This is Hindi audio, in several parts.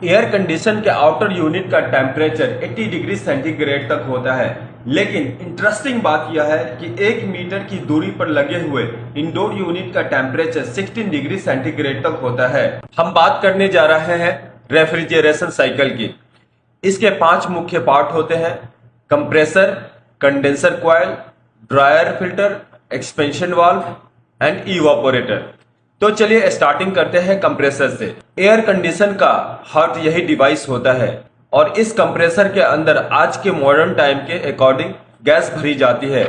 एयर कंडीशन के आउटर यूनिट का टेम्परेचर 80 डिग्री सेंटीग्रेड तक होता है, लेकिन इंटरेस्टिंग बात यह है कि 1 मीटर की दूरी पर लगे हुए इंडोर यूनिट का टेम्परेचर 16 डिग्री सेंटीग्रेड तक होता है। हम बात करने जा रहे हैं रेफ्रिजरेशन साइकिल की। इसके 5 मुख्य पार्ट होते हैं: compressor, condenser coil, dryer filter, expansion valve and evaporator. तो चलिए स्टार्टिंग करते हैं कंप्रेसर से। एयर कंडीशन का हार्ट यही डिवाइस होता है और इस कंप्रेसर के अंदर आज के मॉडर्न टाइम के अकॉर्डिंग गैस भरी जाती है,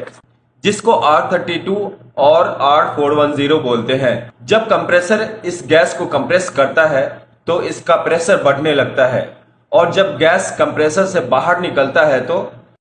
जिसको R32 और R410 बोलते हैं। जब कंप्रेसर इस गैस को कंप्रेस करता है तो इसका प्रेशर बढ़ने लगता है और जब गैस कंप्रेसर से बाहर निकलता है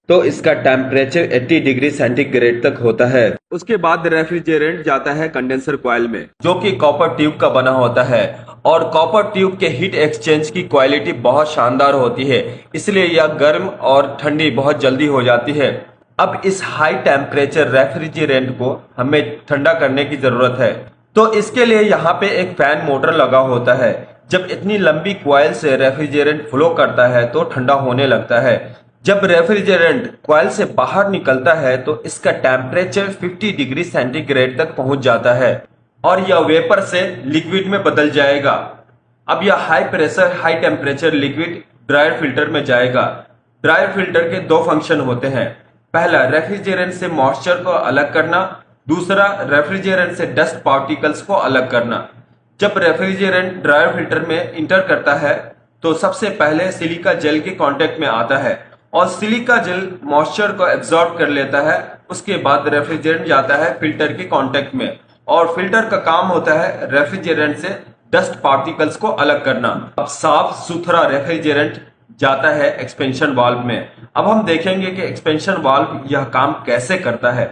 तो इसका टेम्परेचर 80 डिग्री सेंटीग्रेड तक होता है। उसके बाद रेफ्रिजरेंट जाता है कंडेंसर कॉइल में, जो कि कॉपर ट्यूब का बना होता है और कॉपर ट्यूब के हीट एक्सचेंज की क्वालिटी बहुत शानदार होती है, इसलिए यह गर्म और ठंडी बहुत जल्दी हो जाती है। अब इस हाई टेम्परेचर रेफ्रिजरेंट को हमें ठंडा करने की जरूरत है, तो इसके लिए यहाँ पे एक फैन मोटर लगा होता है। जब इतनी लंबी कॉइल से रेफ्रिजरेंट फ्लो करता है तो ठंडा होने लगता है। जब रेफ्रिजरेंट कॉइल से बाहर निकलता है तो इसका टेम्परेचर 50 डिग्री सेंटीग्रेड तक पहुंच जाता है और यह वेपर से लिक्विड में बदल जाएगा। अब यह high pressure high temperature liquid dryer filter में जाएगा। ड्रायर फिल्टर के 2 फंक्शन होते हैं। पहला, रेफ्रिजरेंट से मॉइस्चर को अलग करना, दूसरा रेफ्रिजरेंट से डस्ट पार्टिकल्स को अलग करना। जब रेफ्रिजरेंट ड्रायर फिल्टर में इंटर करता है तो सबसे पहले सिलिका जेल के कांटेक्ट में आता है और सिलिका जेल मॉइस्चर को एब्जॉर्ब कर लेता है। उसके बाद रेफ्रिजरेंट जाता है फिल्टर के कांटेक्ट में और फिल्टर का काम होता है रेफ्रिजरेंट से डस्ट पार्टिकल्स को अलग करना। अब साफ सुथरा रेफ्रिजरेंट जाता है एक्सपेंशन वाल्व में। अब हम देखेंगे कि एक्सपेंशन वाल्व यह काम कैसे करता है।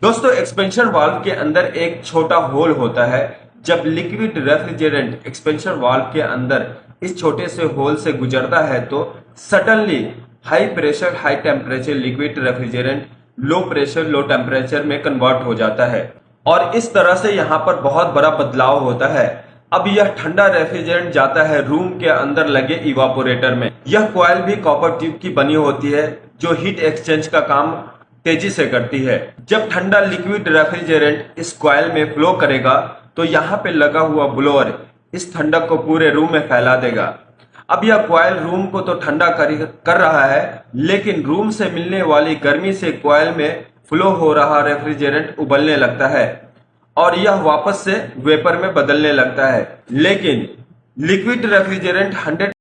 दोस्तों, एक्सपेंशन वाल्व के अंदर एक छोटा होल होता है। जब लिक्विड रेफ्रिजरेंट एक्सपेंशन वाल्व के अंदर इस छोटे से होल से गुजरता है तो suddenly high pressure high temperature liquid refrigerant low pressure low temperature में कन्वर्ट हो जाता है और इस तरह से यहाँ पर बहुत बड़ा बदलाव होता है। अब यह ठंडा रेफ्रिजरेंट जाता है रूम के अंदर लगे इवापोरेटर में। यह कॉइल भी कॉपर ट्यूब की बनी होती है जो हीट एक्सचेंज का काम तेजी से करती है। जब ठंडा लिक्विड रेफ्रिजरेंट इस कॉइल में फ्लो करेगा तो यहाँ पे लगा हुआ ब्लोअर इस ठंडक को पूरे रूम में फैला देगा। अब यह कॉइल रूम को तो ठंडा कर रहा है, लेकिन रूम से मिलने वाली गर्मी से कॉइल में फ्लो हो रहा रेफ्रिजरेंट उबलने लगता है और यह वापस से वेपर में बदलने लगता है। लेकिन लिक्विड रेफ्रिजरेंट 100